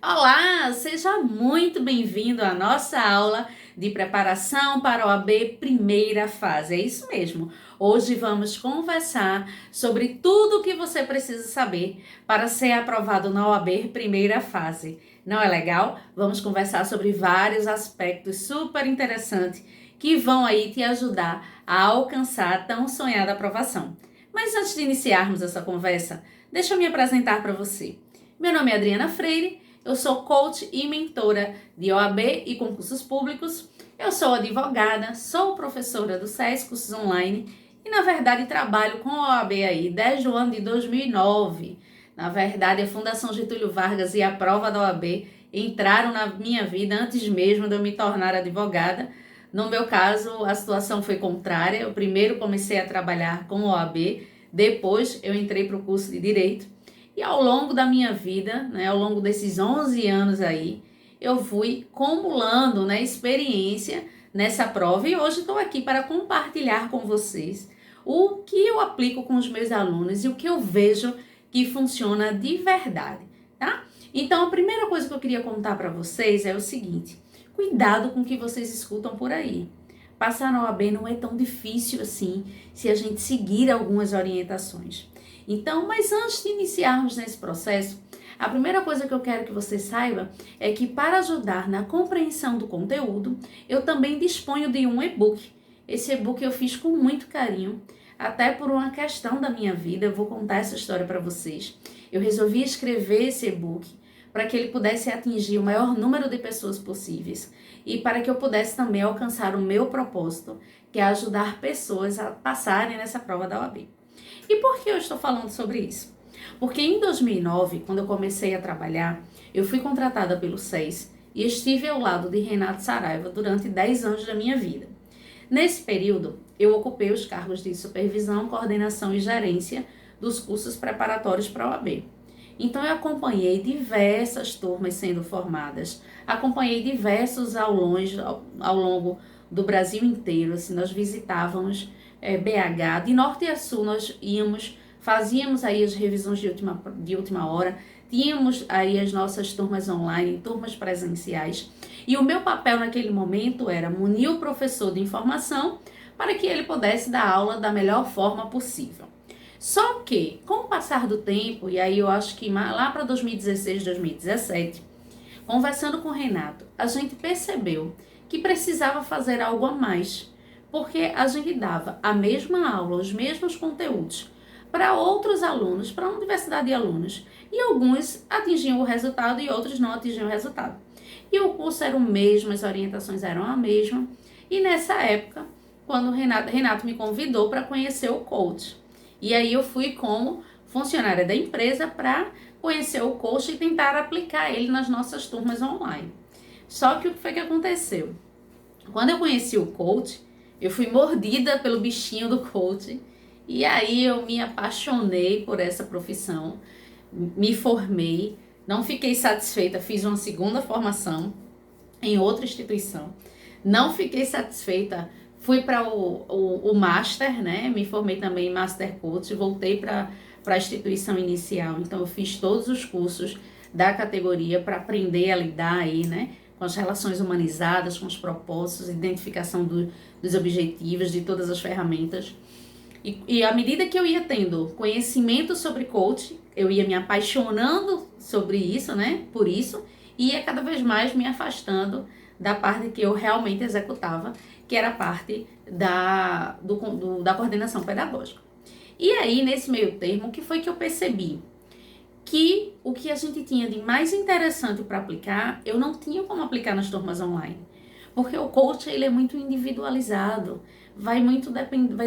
Olá, seja muito bem-vindo à nossa aula de preparação para a OAB primeira fase. É isso mesmo. Hoje vamos conversar sobre tudo o que você precisa saber para ser aprovado na OAB primeira fase. Não é legal? Vamos conversar sobre vários aspectos super interessantes que vão aí te ajudar a alcançar a tão sonhada aprovação. Mas antes de iniciarmos essa conversa, deixa eu me apresentar para você. Meu nome é Adriana Freire. Eu sou coach e mentora de OAB e concursos públicos. Eu sou advogada, sou professora do SES Cursos Online e, na verdade, trabalho com a OAB aí desde o ano de 2009. Na verdade, a Fundação Getúlio Vargas e a prova da OAB entraram na minha vida antes mesmo de eu me tornar advogada. No meu caso, a situação foi contrária. Eu primeiro comecei a trabalhar com a OAB, depois eu entrei para o curso de Direito. E ao longo da minha vida, ao longo desses 11 anos aí, eu fui acumulando, experiência nessa prova e hoje estou aqui para compartilhar com vocês o que eu aplico com os meus alunos e o que eu vejo que funciona de verdade, tá? Então, a primeira coisa que eu queria contar para vocês é o seguinte: cuidado com o que vocês escutam por aí. Passar na OAB não é tão difícil assim se a gente seguir algumas orientações. Então, mas antes de iniciarmos nesse processo, a primeira coisa que eu quero que você saiba é que para ajudar na compreensão do conteúdo, eu também disponho de um e-book. Esse e-book eu fiz com muito carinho, até por uma questão da minha vida, eu vou contar essa história para vocês. Eu resolvi escrever esse e-book para que ele pudesse atingir o maior número de pessoas possíveis e para que eu pudesse também alcançar o meu propósito, que é ajudar pessoas a passarem nessa prova da OAB. E por que eu estou falando sobre isso? Porque em 2009, quando eu comecei a trabalhar, eu fui contratada pelo SES e estive ao lado de Renato Saraiva durante 10 anos da minha vida. Nesse período, eu ocupei os cargos de supervisão, coordenação e gerência dos cursos preparatórios para a OAB. Então, eu acompanhei diversas turmas sendo formadas, acompanhei diversos aulões ao longo do Brasil inteiro. Assim, nós visitávamos BH, de norte a sul nós fazíamos aí as revisões de última hora, tínhamos aí as nossas turmas online, turmas presenciais, e o meu papel naquele momento era munir o professor de informação para que ele pudesse dar aula da melhor forma possível. Só que, com o passar do tempo, e aí eu acho que lá para 2016, 2017, conversando com o Renato, a gente percebeu que precisava fazer algo a mais, porque a gente dava a mesma aula, os mesmos conteúdos para outros alunos, para uma diversidade de alunos, e alguns atingiam o resultado e outros não atingiam o resultado. E o curso era o mesmo, as orientações eram a mesma, e nessa época, quando o Renato me convidou para conhecer o coach, e aí eu fui como funcionária da empresa para conhecer o coach e tentar aplicar ele nas nossas turmas online. Só que o que foi que aconteceu? Quando eu conheci o coach, eu fui mordida pelo bichinho do coach e aí eu me apaixonei por essa profissão, me formei, não fiquei satisfeita, fiz uma segunda formação em outra instituição, não fiquei satisfeita, fui para o Master, me formei também em Master Coach, voltei para a instituição inicial, então eu fiz todos os cursos da categoria para aprender a lidar aí, com as relações humanizadas, com os propósitos, identificação dos objetivos, de todas as ferramentas. E à medida que eu ia tendo conhecimento sobre coach, eu ia me apaixonando sobre isso, por isso, e ia cada vez mais me afastando da parte que eu realmente executava, que era a parte da coordenação pedagógica. E aí, nesse meio termo, o que foi que eu percebi? Que o que a gente tinha de mais interessante para aplicar, eu não tinha como aplicar nas turmas online. Porque o coach, ele é muito individualizado, vai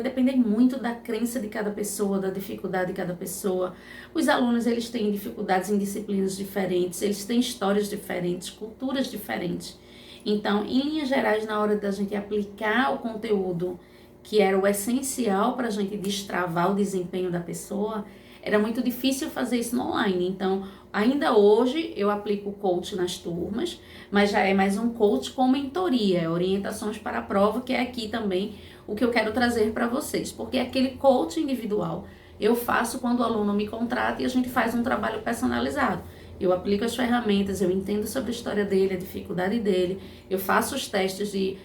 depender muito da crença de cada pessoa, da dificuldade de cada pessoa. Os alunos, eles têm dificuldades em disciplinas diferentes, eles têm histórias diferentes, culturas diferentes. Então, em linhas gerais, na hora da gente aplicar o conteúdo, que era o essencial para a gente destravar o desempenho da pessoa, era muito difícil fazer isso no online. Então, ainda hoje eu aplico o coach nas turmas, mas já é mais um coach com mentoria, orientações para a prova, que é aqui também o que eu quero trazer para vocês. Porque aquele coach individual eu faço quando o aluno me contrata e a gente faz um trabalho personalizado. eu aplico as ferramentas, eu entendo sobre a história dele, a dificuldade dele, eu faço os testes de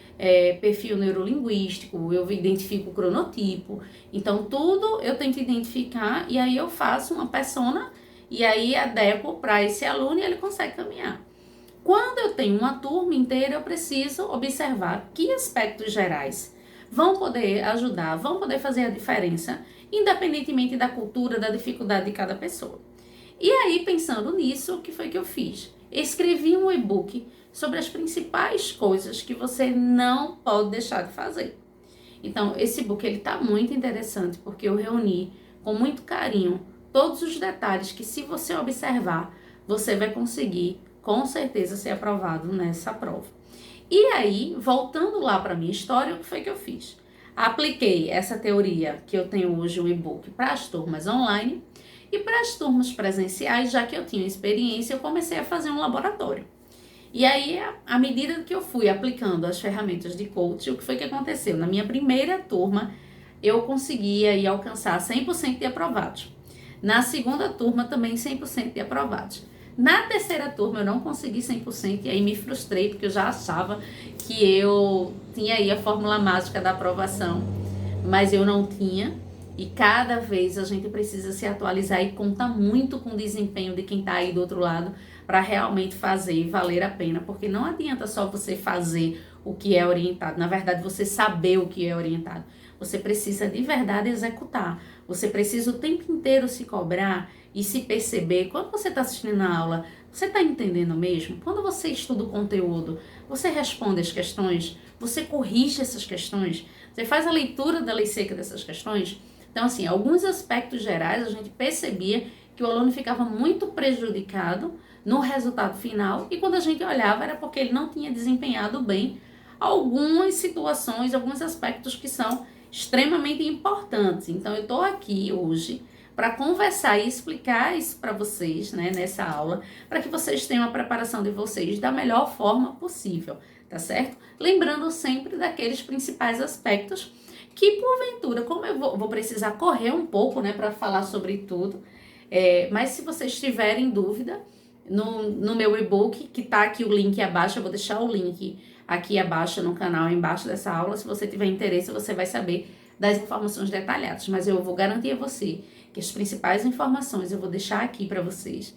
perfil neurolinguístico, eu identifico o cronotipo. Então, tudo eu tento identificar e aí eu faço uma persona e aí adequo para esse aluno e ele consegue caminhar. Quando eu tenho uma turma inteira, eu preciso observar que aspectos gerais vão poder ajudar, vão poder fazer a diferença, independentemente da cultura, da dificuldade de cada pessoa. E aí, pensando nisso, o que foi que eu fiz? Escrevi um e-book sobre as principais coisas que você não pode deixar de fazer. Então, esse e-book está muito interessante, porque eu reuni com muito carinho todos os detalhes que, se você observar, você vai conseguir, com certeza, ser aprovado nessa prova. E aí, voltando lá para a minha história, o que foi que eu fiz? Apliquei essa teoria que eu tenho hoje, o e-book, para as turmas online e para as turmas presenciais, já que eu tinha experiência, eu comecei a fazer um laboratório. E aí, à medida que eu fui aplicando as ferramentas de coaching, o que foi que aconteceu? Na minha primeira turma, eu conseguia aí alcançar 100% de aprovados. Na segunda turma, também 100% de aprovados. Na terceira turma, eu não consegui 100% e aí me frustrei, porque eu já achava que eu tinha aí a fórmula mágica da aprovação, mas eu não tinha. E cada vez a gente precisa se atualizar e conta muito com o desempenho de quem está aí do outro lado para realmente fazer e valer a pena, porque não adianta só você fazer o que é orientado, na verdade você saber o que é orientado, você precisa de verdade executar, você precisa o tempo inteiro se cobrar e se perceber. Quando você está assistindo a aula, você está entendendo mesmo? Quando você estuda o conteúdo, você responde as questões, você corrige essas questões, você faz a leitura da lei seca dessas questões. Então, assim, alguns aspectos gerais a gente percebia que o aluno ficava muito prejudicado no resultado final e quando a gente olhava era porque ele não tinha desempenhado bem algumas situações, alguns aspectos que são extremamente importantes. Então, eu estou aqui hoje para conversar e explicar isso para vocês, né, nessa aula, para que vocês tenham a preparação de vocês da melhor forma possível, tá certo? Lembrando sempre daqueles principais aspectos que, porventura, como eu vou precisar correr um pouco, né, para falar sobre tudo, mas se vocês tiverem dúvida, no meu e-book, que tá aqui o link abaixo, eu vou deixar o link aqui abaixo no canal, embaixo dessa aula, se você tiver interesse, você vai saber das informações detalhadas, mas eu vou garantir a você que as principais informações eu vou deixar aqui para vocês,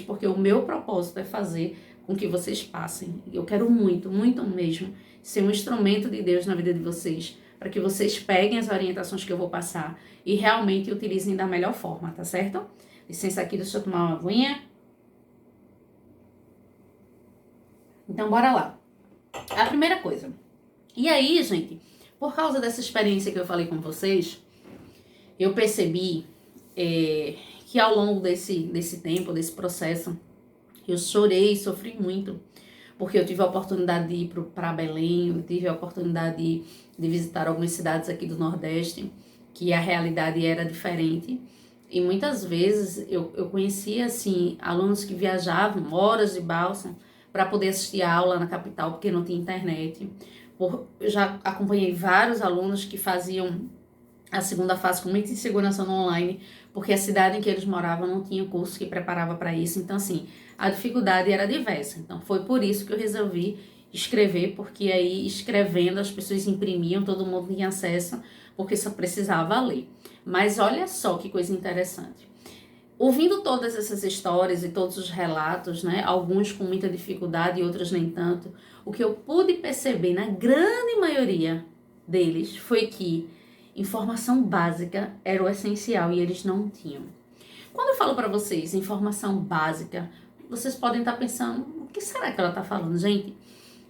porque o meu propósito é fazer com que vocês passem. Eu quero muito, muito mesmo, ser um instrumento de Deus na vida de vocês, para que vocês peguem as orientações que eu vou passar e realmente utilizem da melhor forma, tá certo? Licença aqui, deixa eu tomar uma aguinha. Então, bora lá. A primeira coisa. E aí, gente, por causa dessa experiência que eu falei com vocês, eu percebi que ao longo desse tempo, desse processo, eu chorei, sofri muito, porque eu tive a oportunidade de ir para Belém, eu tive a oportunidade de visitar algumas cidades aqui do Nordeste, que a realidade era diferente. E muitas vezes eu conhecia, assim, alunos que viajavam horas de balsa para poder assistir a aula na capital, porque não tinha internet. Eu já acompanhei vários alunos que faziam a segunda fase com muita insegurança no online, porque a cidade em que eles moravam não tinha curso que preparava para isso. Então, assim, a dificuldade era diversa. Então, foi por isso que eu resolvi escrever, porque aí, escrevendo, as pessoas imprimiam, todo mundo tinha acesso, porque só precisava ler. Mas olha só que coisa interessante. Ouvindo todas essas histórias e todos os relatos, né, alguns com muita dificuldade e outros nem tanto, o que eu pude perceber na grande maioria deles foi que informação básica era o essencial e eles não tinham. Quando eu falo para vocês informação básica, vocês podem estar pensando, o que será que ela está falando, gente?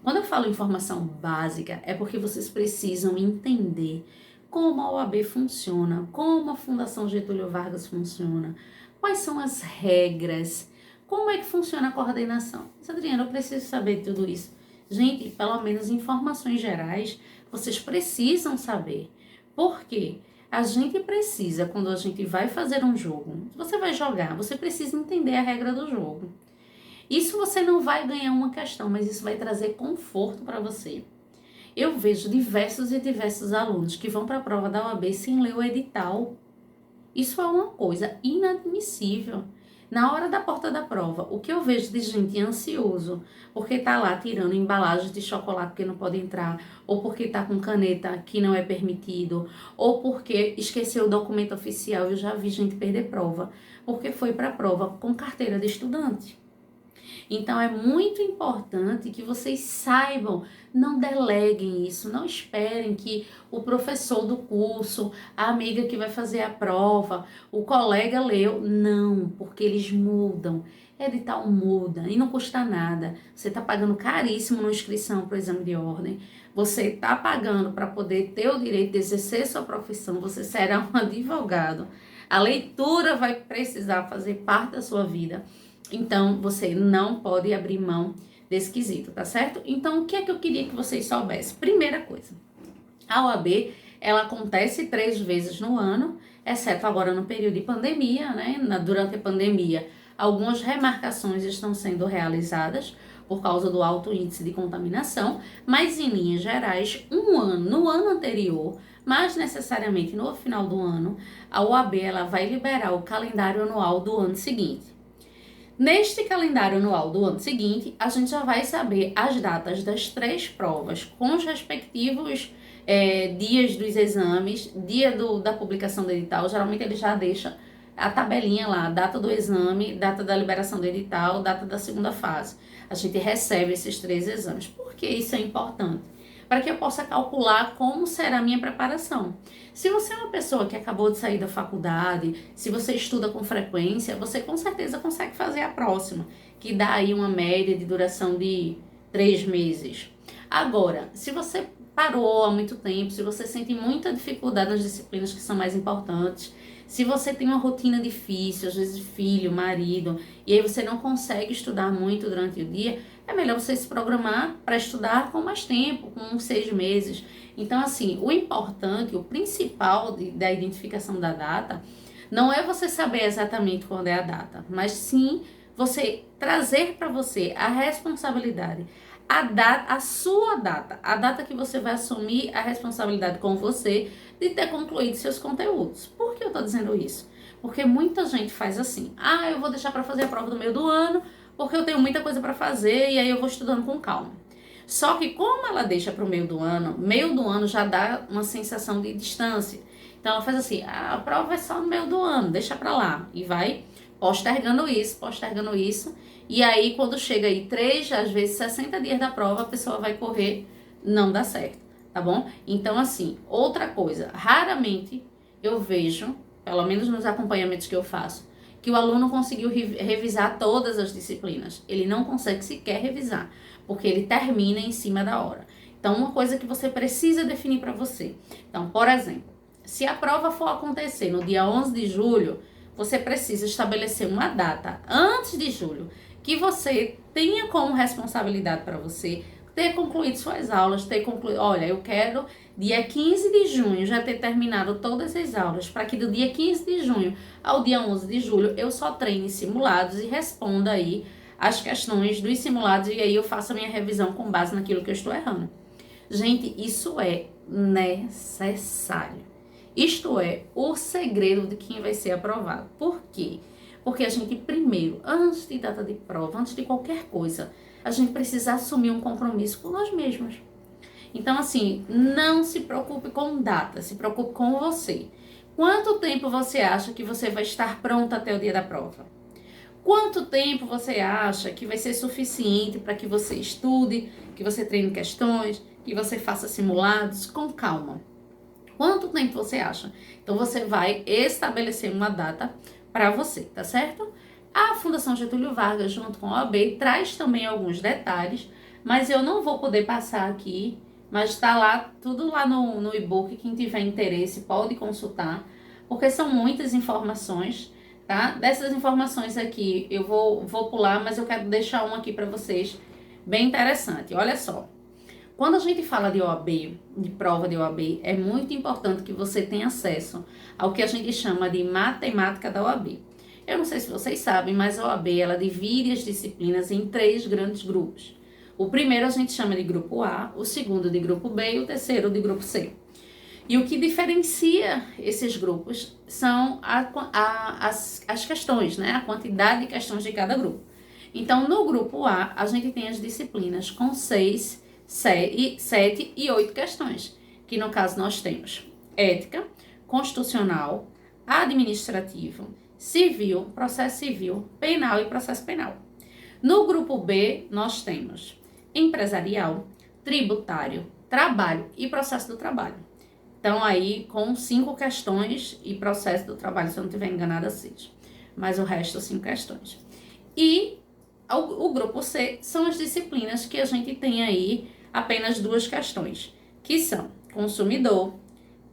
Quando eu falo informação básica, é porque vocês precisam entender como a OAB funciona, como a Fundação Getúlio Vargas funciona, quais são as regras, como é que funciona a coordenação. Mas, Adriana, eu preciso saber tudo isso. Gente, pelo menos informações gerais, vocês precisam saber. Por quê? A gente precisa, quando a gente vai fazer um jogo, você vai jogar, você precisa entender a regra do jogo. Isso você não vai ganhar uma questão, mas isso vai trazer conforto para você. Eu vejo diversos e diversos alunos que vão para a prova da OAB sem ler o edital. Isso é uma coisa inadmissível. Na hora da porta da prova, o que eu vejo de gente ansioso, porque tá lá tirando embalagens de chocolate que não pode entrar, ou porque tá com caneta que não é permitido, ou porque esqueceu o documento oficial. Eu já vi gente perder prova, porque foi para a prova com carteira de estudante. Então é muito importante que vocês saibam, não deleguem isso, não esperem que o professor do curso, a amiga que vai fazer a prova, o colega leu. Não, porque eles mudam. Edital muda e não custa nada. Você está pagando caríssimo na inscrição para o exame de ordem. Você está pagando para poder ter o direito de exercer sua profissão. Você será um advogado. A leitura vai precisar fazer parte da sua vida. Então, você não pode abrir mão desse quesito, tá certo? Então, o que é que eu queria que vocês soubessem? Primeira coisa, a OAB, ela acontece 3 vezes no ano, exceto agora no período de pandemia, né? Durante a pandemia, algumas remarcações estão sendo realizadas por causa do alto índice de contaminação, mas em linhas gerais, no ano anterior, mais necessariamente no final do ano, a OAB ela vai liberar o calendário anual do ano seguinte. Neste calendário anual do ano seguinte, a gente já vai saber as datas das 3 provas, com os respectivos dias dos exames, dia da publicação do edital. Geralmente ele já deixa a tabelinha lá, data do exame, data da liberação do edital, data da segunda fase. A gente recebe esses 3 exames. Por que isso é importante? Para que eu possa calcular como será a minha preparação. Se você é uma pessoa que acabou de sair da faculdade, se você estuda com frequência, você com certeza consegue fazer a próxima, que dá aí uma média de duração de 3 meses. Agora, se você parou há muito tempo, se você sente muita dificuldade nas disciplinas que são mais importantes, se você tem uma rotina difícil, às vezes filho, marido, e aí você não consegue estudar muito durante o dia, é melhor você se programar para estudar com mais tempo, com uns 6 meses. Então, assim, o importante, o principal da identificação da data, não é você saber exatamente quando é a data, mas sim você trazer para você a responsabilidade, a sua data, a data que você vai assumir a responsabilidade com você de ter concluído seus conteúdos. Por que eu estou dizendo isso? Porque muita gente faz assim, eu vou deixar para fazer a prova do meio do ano, porque eu tenho muita coisa para fazer e aí eu vou estudando com calma. Só que como ela deixa para o meio do ano já dá uma sensação de distância. Então ela faz assim, a prova é só no meio do ano, deixa para lá. E vai postergando isso. E aí quando chega aí 3, às vezes 60 dias da prova, a pessoa vai correr, não dá certo, tá bom? Então assim, outra coisa, raramente eu vejo, pelo menos nos acompanhamentos que eu faço, que o aluno conseguiu revisar todas as disciplinas. Ele não consegue sequer revisar, porque ele termina em cima da hora. Então, uma coisa que você precisa definir para você. Então, por exemplo, se a prova for acontecer no dia 11 de julho, você precisa estabelecer uma data antes de julho, que você tenha como responsabilidade para você ter concluído suas aulas, olha, eu quero dia 15 de junho já ter terminado todas as aulas, para que do dia 15 de junho ao dia 11 de julho eu só treine simulados e responda aí as questões dos simulados e aí eu faço a minha revisão com base naquilo que eu estou errando. Gente, isso é necessário. Isto é o segredo de quem vai ser aprovado. Por quê? Porque a gente primeiro, antes de data de prova, antes de qualquer coisa, a gente precisa assumir um compromisso com nós mesmos. Então, assim, não se preocupe com data, se preocupe com você. Quanto tempo você acha que você vai estar pronta até o dia da prova? Quanto tempo você acha que vai ser suficiente para que você estude, que você treine questões, que você faça simulados com calma? Quanto tempo você acha? Então, você vai estabelecer uma data para você, tá certo? A Fundação Getúlio Vargas, junto com a OAB, traz também alguns detalhes, mas eu não vou poder passar aqui, mas está lá, tudo lá no e-book, quem tiver interesse pode consultar, porque são muitas informações, tá? Dessas informações aqui eu vou pular, mas eu quero deixar uma aqui para vocês, bem interessante. Olha só, quando a gente fala de OAB, de prova de OAB, é muito importante que você tenha acesso ao que a gente chama de matemática da OAB. Eu não sei se vocês sabem, mas a OAB, ela divide as disciplinas em 3 grandes grupos. O primeiro a gente chama de grupo A, o segundo de grupo B e o terceiro de grupo C. E o que diferencia esses grupos são as questões, né? A quantidade de questões de cada grupo. Então, no grupo A, a gente tem as disciplinas com 6, 7 e 8 questões, que no caso nós temos ética, constitucional, administrativo, civil, processo civil, penal e processo penal. No grupo B, nós temos empresarial, tributário, trabalho e processo do trabalho. Então, aí, com 5 questões e processo do trabalho, se eu não estiver enganada, 6. Mas o resto, 5 questões. E o grupo C são as disciplinas que a gente tem aí apenas 2 questões, que são consumidor,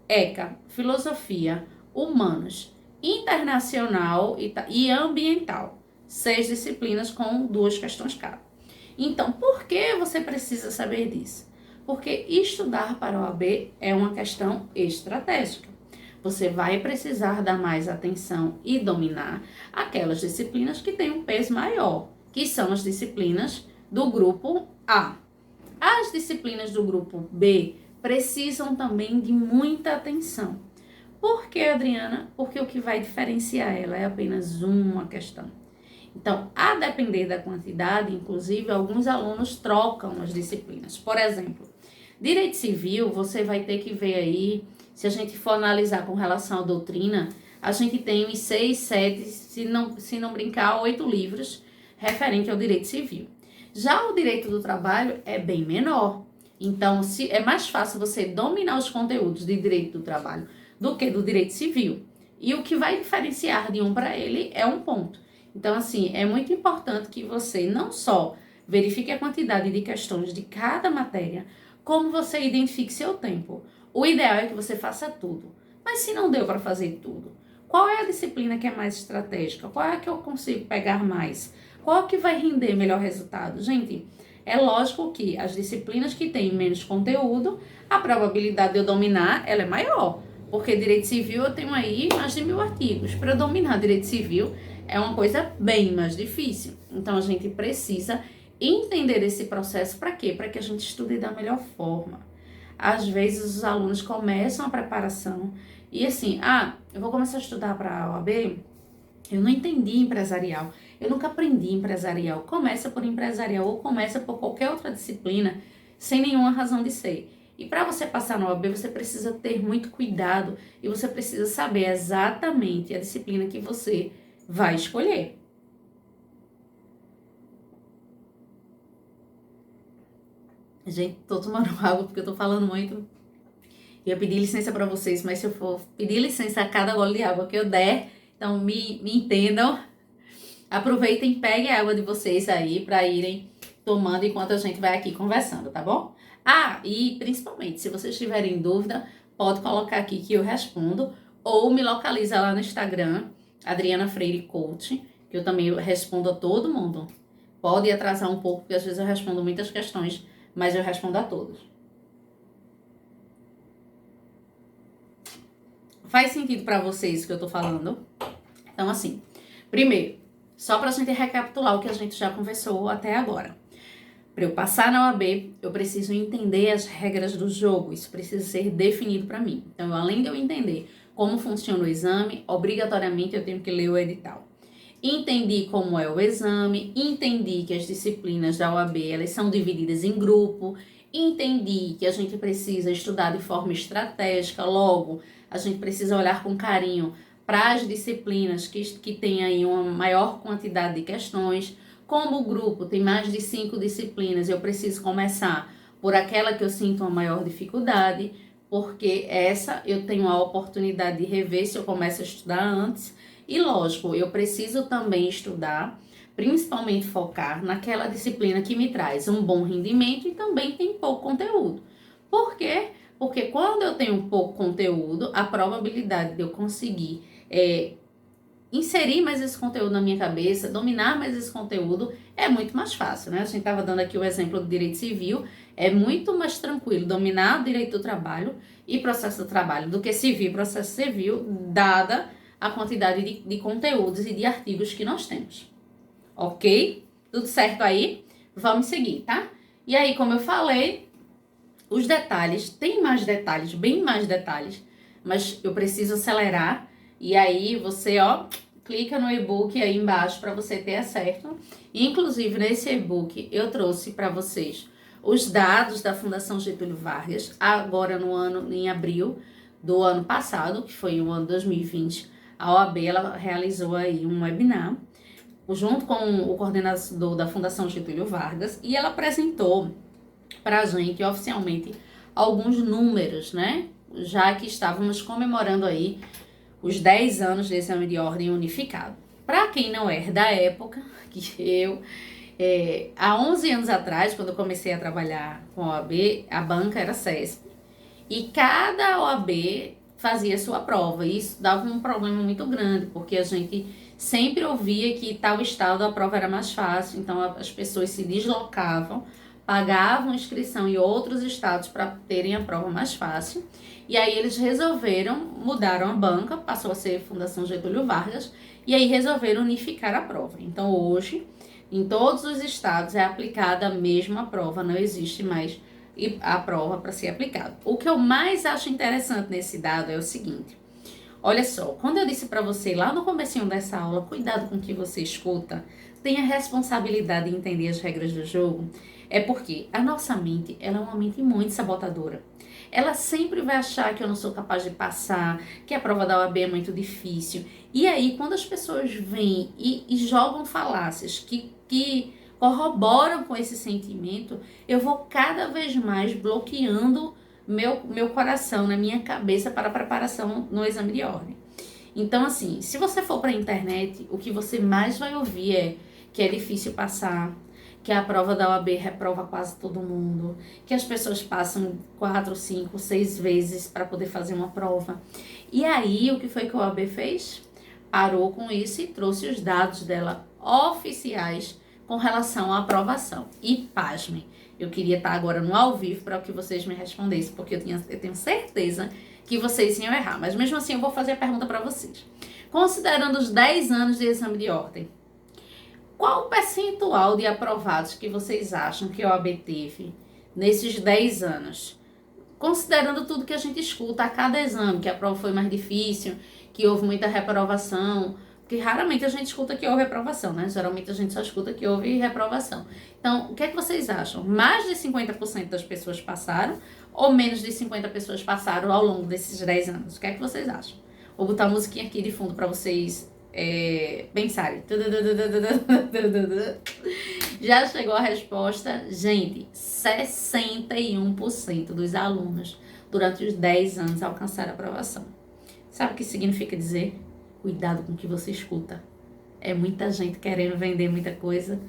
ECA, filosofia, humanos, internacional e ambiental. 6 disciplinas com 2 questões cada. Então, por que você precisa saber disso? Porque estudar para a OAB é uma questão estratégica. Você vai precisar dar mais atenção e dominar aquelas disciplinas que têm um peso maior, que são as disciplinas do grupo A. As disciplinas do grupo B precisam também de muita atenção. Por que, Adriana? Porque o que vai diferenciar ela é apenas uma questão. Então, a depender da quantidade, inclusive, alguns alunos trocam as disciplinas. Por exemplo, direito civil, você vai ter que ver aí, se a gente for analisar com relação à doutrina, a gente tem uns 6, 7, se não brincar, 8 livros referente ao direito civil. Já o direito do trabalho é bem menor. Então, é mais fácil você dominar os conteúdos de direito do trabalho do que do direito civil. E o que vai diferenciar de um para ele é um ponto. Então, assim, é muito importante que você não só verifique a quantidade de questões de cada matéria, como você identifique seu tempo. O ideal é que você faça tudo. Mas se não deu para fazer tudo, qual é a disciplina que é mais estratégica? Qual é a que eu consigo pegar mais? Qual é que vai render melhor resultado? Gente, é lógico que as disciplinas que têm menos conteúdo, a probabilidade de eu dominar, ela é maior. Porque direito civil eu tenho aí mais de 1000 artigos. Para dominar direito civil é uma coisa bem mais difícil. Então, a gente precisa entender esse processo para quê? Para que a gente estude da melhor forma. Às vezes, os alunos começam a preparação e assim, eu vou começar a estudar para a OAB, eu não entendi empresarial, eu nunca aprendi empresarial. Começa por empresarial ou começa por qualquer outra disciplina sem nenhuma razão de ser. E para você passar na OAB, você precisa ter muito cuidado e você precisa saber exatamente a disciplina que você vai escolher. Gente, tô tomando água porque eu tô falando muito. Eu pedi licença para vocês, mas se eu for pedir licença a cada gole de água que eu der, então me entendam. Aproveitem, peguem a água de vocês aí para irem tomando enquanto a gente vai aqui conversando, tá bom? E principalmente, se vocês tiverem dúvida, pode colocar aqui que eu respondo ou me localiza lá no Instagram, Adriana Freire Coach, que eu também respondo a todo mundo. Pode atrasar um pouco, porque às vezes eu respondo muitas questões, mas eu respondo a todos. Faz sentido para vocês o que eu tô falando? Então, assim, primeiro, só pra gente recapitular o que a gente já conversou até agora. Para eu passar na OAB, eu preciso entender as regras do jogo. Isso precisa ser definido para mim. Então, além de eu entender como funciona o exame, obrigatoriamente eu tenho que ler o edital. Entendi como é o exame, entendi que as disciplinas da OAB, elas são divididas em grupo, entendi que a gente precisa estudar de forma estratégica, logo, a gente precisa olhar com carinho para as disciplinas que têm aí uma maior quantidade de questões. Como o grupo tem mais de 5 disciplinas, eu preciso começar por aquela que eu sinto uma maior dificuldade, porque essa eu tenho a oportunidade de rever se eu começo a estudar antes. E lógico, eu preciso também estudar, principalmente focar naquela disciplina que me traz um bom rendimento e também tem pouco conteúdo. Por quê? Porque quando eu tenho pouco conteúdo, a probabilidade de eu conseguir inserir mais esse conteúdo na minha cabeça, dominar mais esse conteúdo, é muito mais fácil, né? A gente estava dando aqui o exemplo do direito civil, é muito mais tranquilo dominar o direito do trabalho e processo do trabalho do que civil e processo civil, dada a quantidade de conteúdos e de artigos que nós temos. Ok? Tudo certo aí? Vamos seguir, tá? E aí, como eu falei, Os detalhes, tem mais detalhes, bem mais detalhes, mas eu preciso acelerar. E aí você, clica no e-book aí embaixo para você ter acesso. Inclusive, nesse e-book eu trouxe para vocês os dados da Fundação Getúlio Vargas, agora em abril do ano passado, que foi o ano 2020, a OAB ela realizou aí um webinar junto com o coordenador da Fundação Getúlio Vargas e ela apresentou para a gente oficialmente alguns números, né? Já que estávamos comemorando aí os 10 anos de exame de ordem unificado. Para quem não é da época, que eu, há 11 anos atrás, quando eu comecei a trabalhar com a OAB, a banca era CESP, e cada OAB fazia sua prova, e isso dava um problema muito grande, porque a gente sempre ouvia que tal estado a prova era mais fácil, então as pessoas se deslocavam, pagavam inscrição em outros estados para terem a prova mais fácil. E aí eles mudaram a banca, passou a ser Fundação Getúlio Vargas, e aí resolveram unificar a prova. Então hoje, em todos os estados é aplicada a mesma prova, não existe mais a prova para ser aplicada. O que eu mais acho interessante nesse dado é o seguinte: olha só, quando eu disse para você lá no comecinho dessa aula, cuidado com o que você escuta, tenha responsabilidade em entender as regras do jogo, é porque a nossa mente, ela é uma mente muito sabotadora. Ela sempre vai achar que eu não sou capaz de passar, que a prova da OAB é muito difícil. E aí, quando as pessoas vêm e jogam falácias que corroboram com esse sentimento, eu vou cada vez mais bloqueando meu coração, na minha cabeça para a preparação no exame de ordem. Então, assim, se você for para a internet, o que você mais vai ouvir é que é difícil passar, que a prova da OAB reprova quase todo mundo, que as pessoas passam 4, 5, 6 vezes para poder fazer uma prova. E aí, o que foi que a OAB fez? Parou com isso e trouxe os dados dela oficiais com relação à aprovação. E pasmem, eu queria estar agora no ao vivo para que vocês me respondessem, porque eu tenho certeza que vocês iam errar. Mas mesmo assim eu vou fazer a pergunta para vocês. Considerando os 10 anos de exame de ordem, qual o percentual de aprovados que vocês acham que a OAB teve nesses 10 anos? Considerando tudo que a gente escuta a cada exame, que a prova foi mais difícil, que houve muita reprovação, porque raramente a gente escuta que houve reprovação, né? Geralmente a gente só escuta que houve reprovação. Então, o que é que vocês acham? Mais de 50% das pessoas passaram ou menos de 50 pessoas passaram ao longo desses 10 anos? O que é que vocês acham? Vou botar a musiquinha aqui de fundo para vocês pensarem. Já chegou a resposta? Gente, 61% dos alunos durante os 10 anos alcançaram a aprovação. Sabe o que significa dizer? Cuidado com o que você escuta. É muita gente querendo vender muita coisa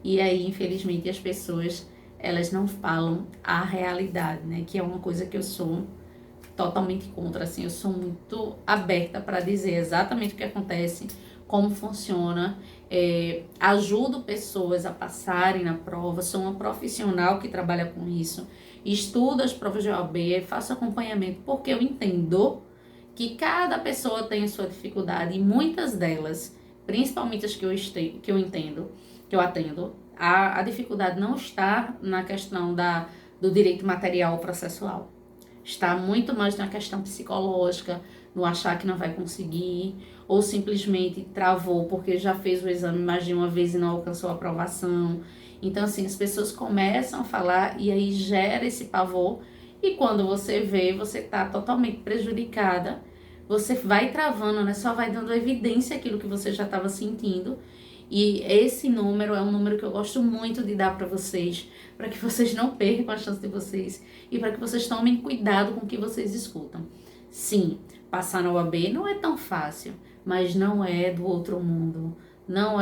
e aí, infelizmente, as pessoas, elas não falam a realidade, né? Que é uma coisa que eu sou totalmente contra, assim. Eu sou muito aberta para dizer exatamente o que acontece, como funciona, ajudo pessoas a passarem na prova, sou uma profissional que trabalha com isso, estudo as provas de OAB, faço acompanhamento, porque eu entendo que cada pessoa tem a sua dificuldade e muitas delas, principalmente as que eu entendo, que eu atendo, a dificuldade não está na questão do direito material ou processual. Está muito mais na questão psicológica, no achar que não vai conseguir, ou simplesmente travou porque já fez o exame mais de uma vez e não alcançou a aprovação. Então, assim, as pessoas começam a falar e aí gera esse pavor. E quando você vê, você está totalmente prejudicada, você vai travando, né? Só vai dando evidência aquilo que você já estava sentindo. E esse número é um número que eu gosto muito de dar para vocês, para que vocês não percam a chance de vocês e para que vocês tomem cuidado com o que vocês escutam. Sim, passar na OAB não é tão fácil, mas não é do outro mundo. Não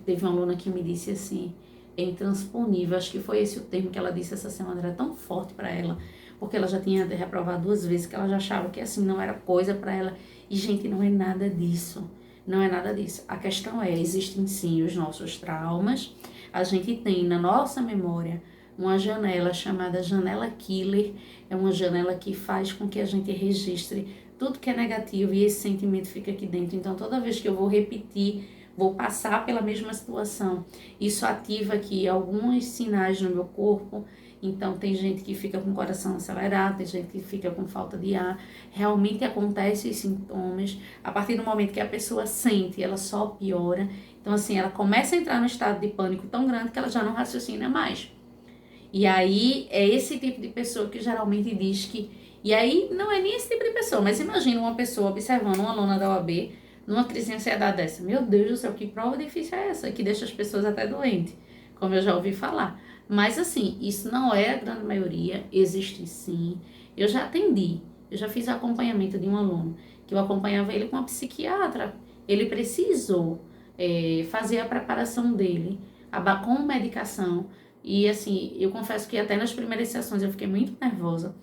teve uma aluna que me disse assim, é intransponível, acho que foi esse o termo que ela disse essa semana, era tão forte para ela, porque ela já tinha reprovado 2 vezes, que ela já achava que assim não era coisa para ela. E, gente, não é nada disso. Não é nada disso. A questão existem sim os nossos traumas. A gente tem na nossa memória uma janela chamada janela killer. É uma janela que faz com que a gente registre tudo que é negativo e esse sentimento fica aqui dentro. Então, toda vez que eu vou repetir vou passar pela mesma situação. Isso ativa aqui alguns sinais no meu corpo. Então, tem gente que fica com o coração acelerado, tem gente que fica com falta de ar. Realmente acontecem os sintomas. A partir do momento que a pessoa sente, ela só piora. Então, assim, ela começa a entrar num estado de pânico tão grande que ela já não raciocina mais. E aí, é esse tipo de pessoa que geralmente diz que... E aí, não é nem esse tipo de pessoa, mas imagina uma pessoa observando uma aluna da OAB numa crise de ansiedade dessa. Meu Deus do céu, que prova difícil é essa? Que deixa as pessoas até doentes, como eu já ouvi falar. Mas assim, isso não é a grande maioria, existe sim. Eu já atendi, eu já fiz acompanhamento de um aluno, que eu acompanhava ele com uma psiquiatra. Ele precisou fazer a preparação dele com medicação. E assim, eu confesso que até nas primeiras sessões eu fiquei muito nervosa,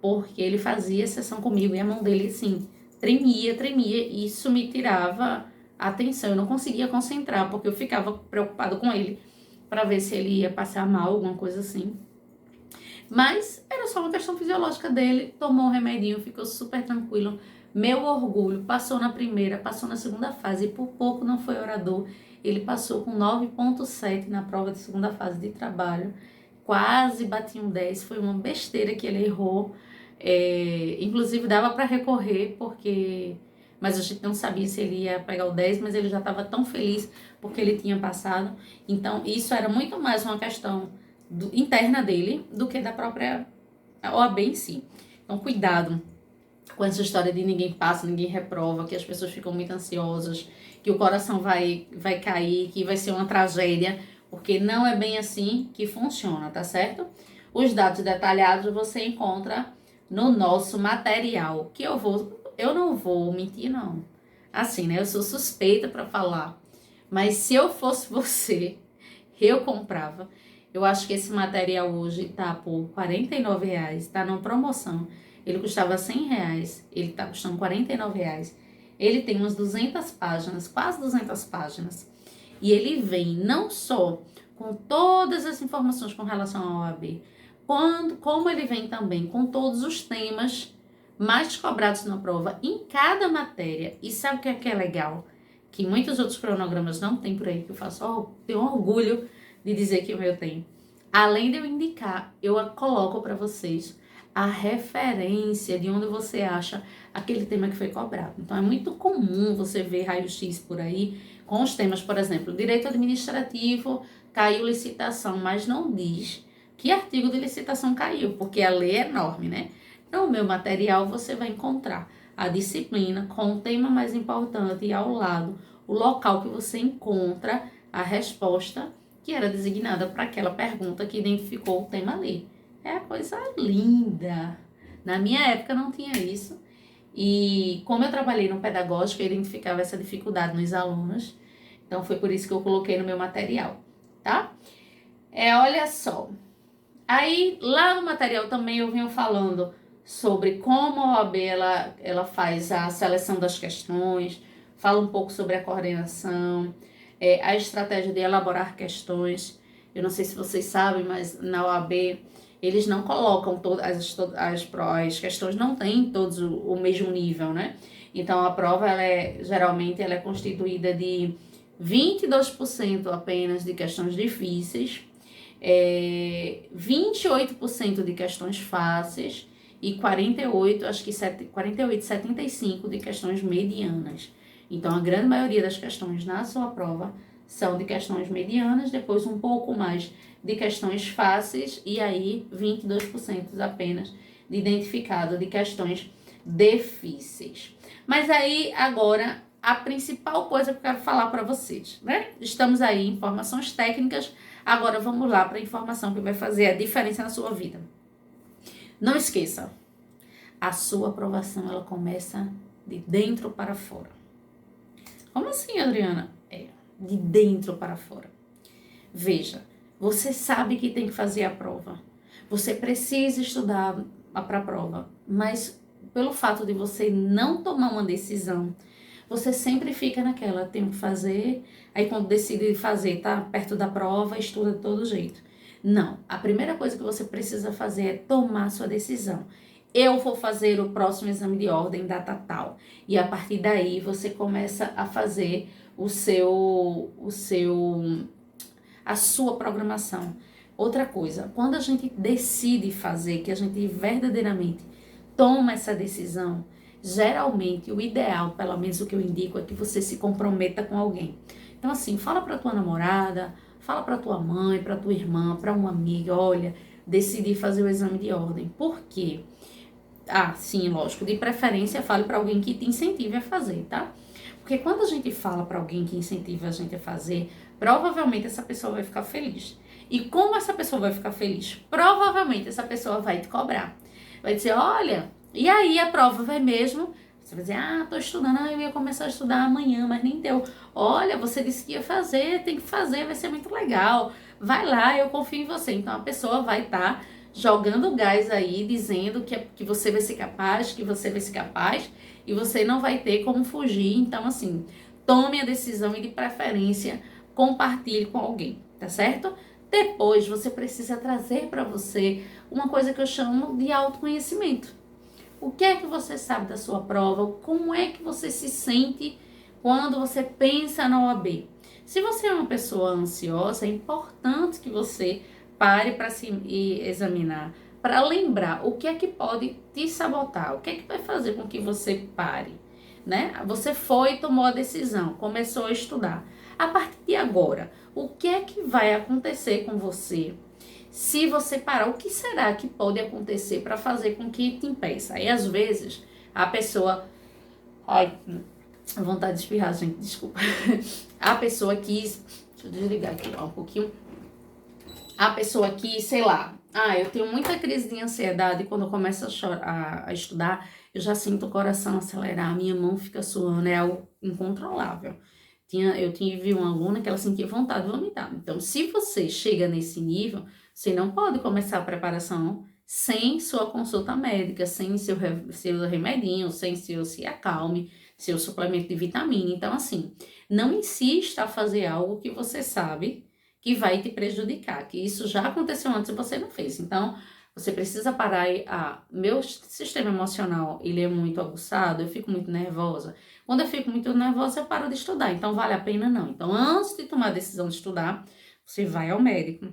porque ele fazia sessão comigo e a mão dele, assim, tremia, e isso me tirava a atenção. Eu não conseguia concentrar, porque eu ficava preocupada com ele, para ver se ele ia passar mal, alguma coisa assim. Mas era só uma questão fisiológica dele, tomou um remedinho, ficou super tranquilo. Meu orgulho, passou na primeira, passou na segunda fase, e por pouco não foi orador. Ele passou com 9,7 na prova de segunda fase de trabalho, quase bati um 10, foi uma besteira que ele errou. Inclusive dava para recorrer, mas a gente não sabia se ele ia pegar o 10, mas ele já estava tão feliz porque ele tinha passado. Então isso era muito mais uma questão interna dele do que da própria OAB em si. Então cuidado com essa história de ninguém passa, ninguém reprova, que as pessoas ficam muito ansiosas, que o coração vai cair, que vai ser uma tragédia, porque não é bem assim que funciona, tá certo? Os dados detalhados você encontra no nosso material, que eu não vou mentir não. Assim, né? Eu sou suspeita para falar, mas se eu fosse você, eu comprava. Eu acho que esse material hoje tá por R$49, tá numa promoção. Ele custava R$100, ele tá custando R$49. Ele tem umas 200 páginas, quase 200 páginas. E ele vem não só com todas as informações com relação ao OAB, como ele vem também com todos os temas mais cobrados na prova em cada matéria. E sabe o que é legal? Que muitos outros cronogramas não tem por aí, que eu faço, tenho orgulho de dizer que o meu tem. Além de eu indicar, eu coloco para vocês a referência de onde você acha aquele tema que foi cobrado. Então, é muito comum você ver raio-x por aí com os temas, por exemplo, direito administrativo, caiu licitação, mas não diz que artigo de licitação caiu, porque a lei é enorme, né? No meu material você vai encontrar a disciplina com o tema mais importante e ao lado o local que você encontra a resposta que era designada para aquela pergunta que identificou o tema ali. É coisa linda. Na minha época não tinha isso. E como eu trabalhei no pedagógico, eu identificava essa dificuldade nos alunos. Então foi por isso que eu coloquei no meu material, tá? Olha só. Aí lá no material também eu venho falando sobre como a OAB ela faz a seleção das questões, fala um pouco sobre a coordenação, a estratégia de elaborar questões. Eu não sei se vocês sabem, mas na OAB eles não colocam as questões, não têm todos o mesmo nível, né? Então a prova geralmente ela é constituída de 22% apenas de questões difíceis, 28% de questões fáceis e 75% de questões medianas. Então, a grande maioria das questões na sua prova são de questões medianas, depois um pouco mais de questões fáceis e aí 22% apenas de identificado de questões difíceis. Mas aí, agora, a principal coisa que eu quero falar para vocês, né? Estamos aí em informações técnicas, agora vamos lá para a informação que vai fazer a diferença na sua vida. Não esqueça, a sua aprovação ela começa de dentro para fora. Como assim, Adriana? De dentro para fora. Veja, você sabe que tem que fazer a prova. Você precisa estudar para a prova, mas pelo fato de você não tomar uma decisão, você sempre fica naquela, tenho que fazer, aí quando decide fazer, tá perto da prova, estuda de todo jeito. Não, a primeira coisa que você precisa fazer é tomar sua decisão. Eu vou fazer o próximo exame de ordem, data tal. E a partir daí você começa a fazer a sua programação. Outra coisa, quando a gente decide fazer, que a gente verdadeiramente toma essa decisão, geralmente o ideal, pelo menos o que eu indico, é que você se comprometa com alguém. Então assim, fala para tua namorada, fala para tua mãe, para tua irmã, para uma amiga, olha, decidi fazer o exame de ordem. Por quê? Ah, sim, lógico, de preferência fale para alguém que te incentive a fazer, tá? Porque quando a gente fala para alguém que incentiva a gente a fazer, provavelmente essa pessoa vai ficar feliz. E como essa pessoa vai ficar feliz? Provavelmente essa pessoa vai te cobrar. Vai dizer, olha, e aí a prova vai mesmo? Você vai dizer, ah, tô estudando, eu ia começar a estudar amanhã, mas nem deu. Olha, você disse que ia fazer, tem que fazer, vai ser muito legal. Vai lá, eu confio em você. Então a pessoa vai estar jogando gás aí, dizendo que você vai ser capaz, que você vai ser capaz, e você não vai ter como fugir. Então, assim, tome a decisão e, de preferência, compartilhe com alguém, tá certo? Depois, você precisa trazer para você uma coisa que eu chamo de autoconhecimento. O que é que você sabe da sua prova? Como é que você se sente quando você pensa na OAB? Se você é uma pessoa ansiosa, é importante que você pare para se examinar, para lembrar o que é que pode te sabotar, o que é que vai fazer com que você pare, né? Você foi, tomou a decisão, começou a estudar. A partir de agora, o que é que vai acontecer com você se você parar? O que será que pode acontecer para fazer com que te impeça? Aí, às vezes, a pessoa... Ai, vontade de espirrar, gente, desculpa. A pessoa quis... Deixa eu desligar aqui um pouquinho. A pessoa quis, sei lá... eu tenho muita crise de ansiedade quando eu começo a estudar, eu já sinto o coração acelerar, a minha mão fica suando, é algo incontrolável. Eu tive uma aluna que ela sentia vontade de vomitar. Então, se você chega nesse nível, você não pode começar a preparação sem sua consulta médica, sem seu remedinho, sem seu Se Acalme, seu suplemento de vitamina. Então, assim, não insista a fazer algo que você sabe que vai te prejudicar, que isso já aconteceu antes e você não fez. Então, você precisa parar e, meu sistema emocional, ele é muito aguçado, eu fico muito nervosa. Quando eu fico muito nervosa, eu paro de estudar, então vale a pena não. Então, antes de tomar a decisão de estudar, você vai ao médico,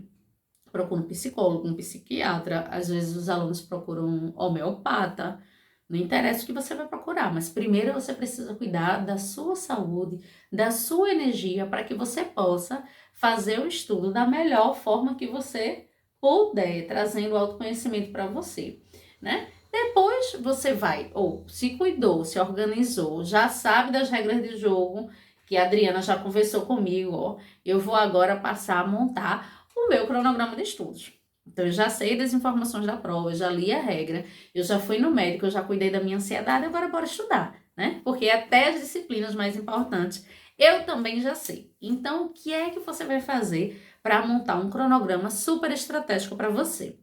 procura um psicólogo, um psiquiatra, às vezes os alunos procuram um homeopata, não interessa o que você vai procurar, mas primeiro você precisa cuidar da sua saúde, da sua energia, para que você possa fazer o estudo da melhor forma que você puder, trazendo autoconhecimento para você, né? Depois você vai, ou se cuidou, se organizou, já sabe das regras de jogo, que a Adriana já conversou comigo, ó, eu vou agora passar a montar o meu cronograma de estudos. Então, eu já sei das informações da prova, eu já li a regra, eu já fui no médico, eu já cuidei da minha ansiedade, agora bora estudar, né? Porque até as disciplinas mais importantes eu também já sei. Então, o que é que você vai fazer para montar um cronograma super estratégico para você?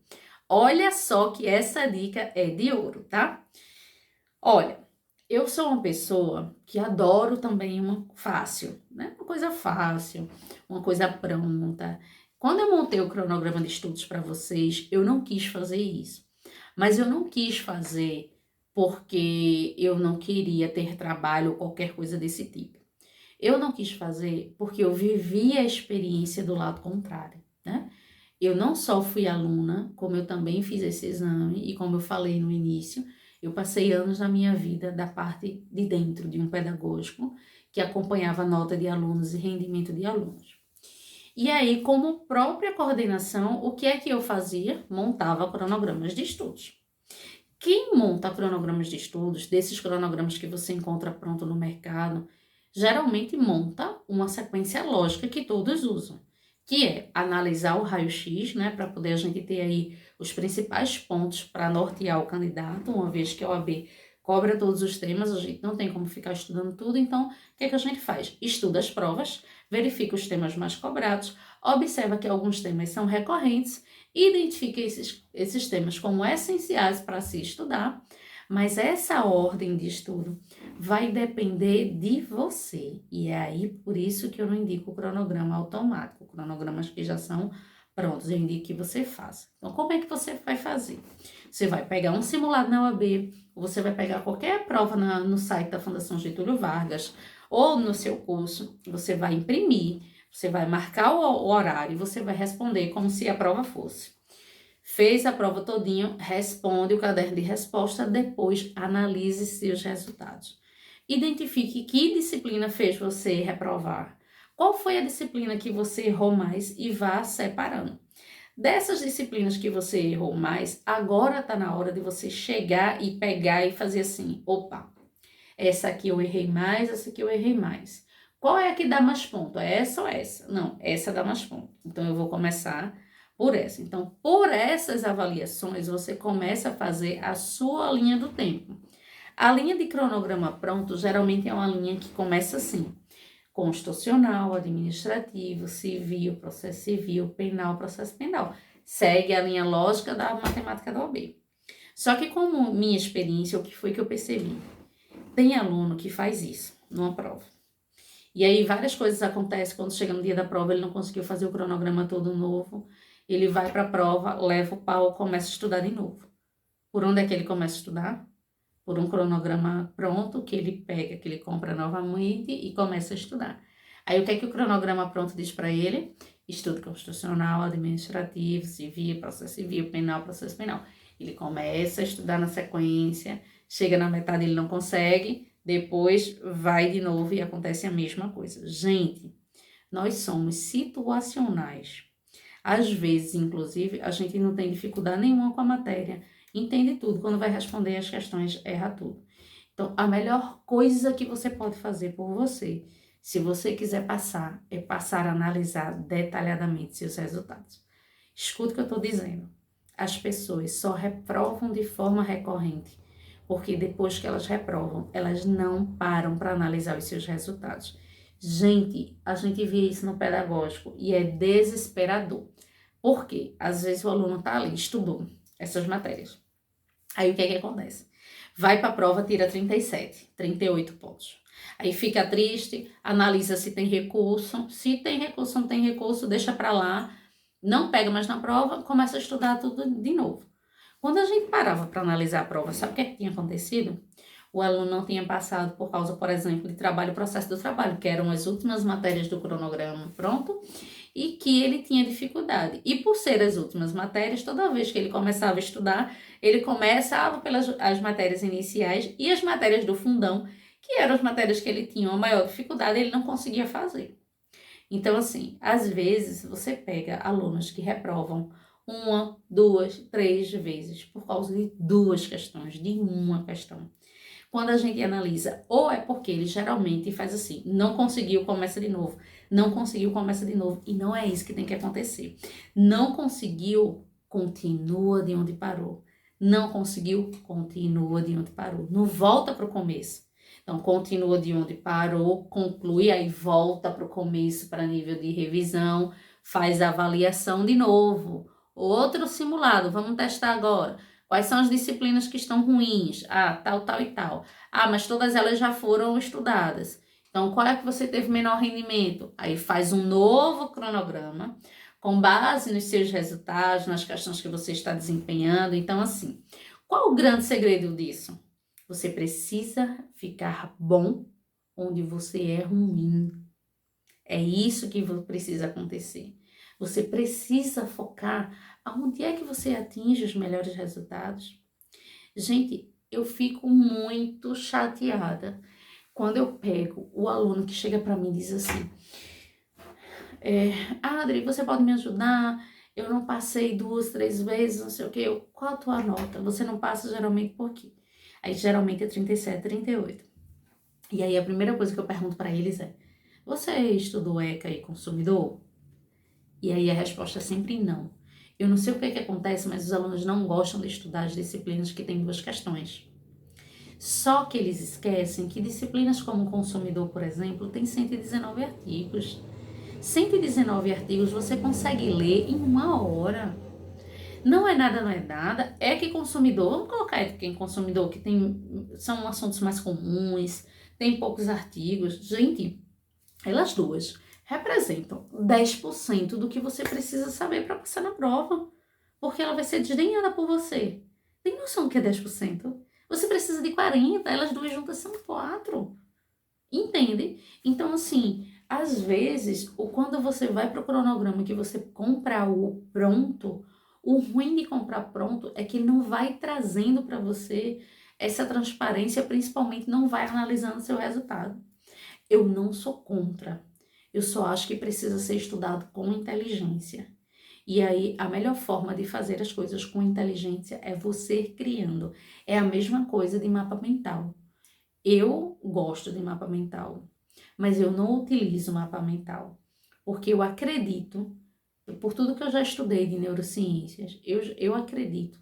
Olha só que essa dica é de ouro, tá? Olha, eu sou uma pessoa que adoro também uma fácil, né? Uma coisa fácil, uma coisa pronta. Quando eu montei o cronograma de estudos para vocês, eu não quis fazer isso. Mas eu não quis fazer porque eu não queria ter trabalho ou qualquer coisa desse tipo. Eu não quis fazer porque eu vivi a experiência do lado contrário, né? Eu não só fui aluna, como eu também fiz esse exame e como eu falei no início, eu passei anos na minha vida da parte de dentro de um pedagógico que acompanhava a nota de alunos e rendimento de alunos. E aí, como própria coordenação, o que é que eu fazia? Montava cronogramas de estudos. Quem monta cronogramas de estudos, desses cronogramas que você encontra pronto no mercado, geralmente monta uma sequência lógica que todos usam, que é analisar o raio-x, né, para poder a gente ter aí os principais pontos para nortear o candidato, uma vez que a OAB cobra todos os temas, a gente não tem como ficar estudando tudo, então o que é que a gente faz? Estuda as provas, verifica os temas mais cobrados, observa que alguns temas são recorrentes, identifica esses temas como essenciais para se estudar, mas essa ordem de estudo vai depender de você. E é aí por isso que eu não indico o cronograma automático, cronogramas que já são prontos, eu indico que você faça. Então, como é que você vai fazer? Você vai pegar um simulado na UAB, ou você vai pegar qualquer prova no site da Fundação Getúlio Vargas, Ou no seu curso, você vai imprimir, você vai marcar o horário e você vai responder como se a prova fosse. Fez a prova todinho, responde o caderno de resposta, depois analise seus resultados. Identifique que disciplina fez você reprovar. Qual foi a disciplina que você errou mais e vá separando. Dessas disciplinas que você errou mais, agora está na hora de você chegar e pegar e fazer assim, opa, essa aqui eu errei mais, essa aqui eu errei mais. Qual é a que dá mais ponto? É essa ou essa? Não, essa dá mais ponto. Então, eu vou começar por essa. Então, por essas avaliações, você começa a fazer a sua linha do tempo. A linha de cronograma pronto, geralmente é uma linha que começa assim. Constitucional, administrativo, civil, processo civil, penal, processo penal. Segue a linha lógica da matemática da OAB. Só que como minha experiência, o que foi que eu percebi? Tem aluno que faz isso numa prova. E aí várias coisas acontecem quando chega no dia da prova, ele não conseguiu fazer o cronograma todo novo, ele vai para a prova, leva o pau, começa a estudar de novo. Por onde é que ele começa a estudar? Por um cronograma pronto, que ele pega, que ele compra novamente e começa a estudar. Aí o que é que o cronograma pronto diz para ele? Estudo constitucional, administrativo, civil, processo civil, penal, processo penal. Ele começa a estudar na sequência, chega na metade ele não consegue, depois vai de novo e acontece a mesma coisa. Gente, nós somos situacionais. Às vezes, inclusive, a gente não tem dificuldade nenhuma com a matéria, entende tudo, quando vai responder as questões, erra tudo. Então, a melhor coisa que você pode fazer por você, se você quiser passar, é passar a analisar detalhadamente seus resultados. Escuta o que eu estou dizendo. As pessoas só reprovam de forma recorrente, porque depois que elas reprovam, elas não param para analisar os seus resultados. Gente, a gente vê isso no pedagógico e é desesperador. Por quê? Às vezes o aluno está ali, estudou essas matérias. Aí o que é que acontece? Vai para a prova, tira 37, 38 pontos. Aí fica triste, analisa se tem recurso. Se tem recurso, não tem recurso, deixa para lá. Não pega mais na prova, começa a estudar tudo de novo. Quando a gente parava para analisar a prova, sabe o que é que tinha acontecido? O aluno não tinha passado por causa, por exemplo, de trabalho, processo do trabalho, que eram as últimas matérias do cronograma pronto, e que ele tinha dificuldade. E por ser as últimas matérias, toda vez que ele começava a estudar, ele começava pelas as matérias iniciais e as matérias do fundão, que eram as matérias que ele tinha uma maior dificuldade, ele não conseguia fazer. Então, assim, às vezes você pega alunos que reprovam 1, 2, 3 vezes por causa de 2 questões, de uma questão. Quando a gente analisa, ou é porque ele geralmente faz assim, não conseguiu, começa de novo, não conseguiu, começa de novo, e não é isso que tem que acontecer. Não conseguiu, continua de onde parou. Não conseguiu, continua de onde parou. Não volta para o começo. Então, continua de onde parou, conclui, aí volta para o começo para nível de revisão, faz a avaliação de novo. Outro simulado, vamos testar agora. Quais são as disciplinas que estão ruins? Ah, tal, tal e tal. Ah, mas todas elas já foram estudadas. Então, qual é que você teve menor rendimento? Aí faz um novo cronograma com base nos seus resultados, nas questões que você está desempenhando. Então, assim, qual o grande segredo disso? Você precisa ficar bom onde você é ruim. É isso que precisa acontecer. Você precisa focar aonde é que você atinge os melhores resultados. Gente, eu fico muito chateada quando eu pego o aluno que chega para mim e diz assim: Adri, você pode me ajudar? Eu não passei 2, 3 vezes, não sei o quê. Qual a tua nota? Você não passa geralmente por quê? Aí geralmente é 37, 38. E aí a primeira coisa que eu pergunto para eles é: você estudou ECA e consumidor? E aí a resposta é sempre não. Eu não sei o que é que acontece, mas os alunos não gostam de estudar as disciplinas que têm 2 questões. Só que eles esquecem que disciplinas como consumidor, por exemplo, tem 119 artigos. 119 artigos você consegue ler em 1 hora. Não é nada, não é nada. É que consumidor, vamos colocar ética em consumidor, que são assuntos mais comuns, tem poucos artigos. Gente, elas duas representam 10% do que você precisa saber para passar na prova, porque ela vai ser desdenhada por você. Tem noção que é 10%? Você precisa de 40%, elas duas juntas são 4%. Entende? Então, assim, às vezes, quando você vai para o cronograma que você compra o pronto, o ruim de comprar pronto é que ele não vai trazendo para você essa transparência, principalmente não vai analisando seu resultado. Eu não sou contra, eu só acho que precisa ser estudado com inteligência. E aí, a melhor forma de fazer as coisas com inteligência é você criando. É a mesma coisa de mapa mental. Eu gosto de mapa mental, mas eu não utilizo mapa mental, porque eu acredito, por tudo que eu já estudei de neurociências, eu acredito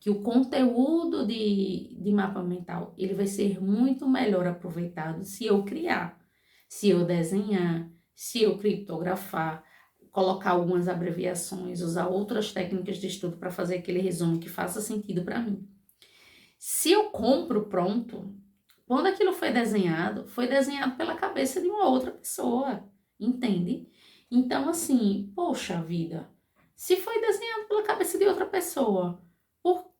que o conteúdo de mapa mental, ele vai ser muito melhor aproveitado se eu criar, se eu desenhar, se eu criptografar, colocar algumas abreviações, usar outras técnicas de estudo para fazer aquele resumo que faça sentido para mim. Se eu compro pronto, quando aquilo foi desenhado pela cabeça de uma outra pessoa, entende? Então, assim, poxa vida, se foi desenhado pela cabeça de outra pessoa, por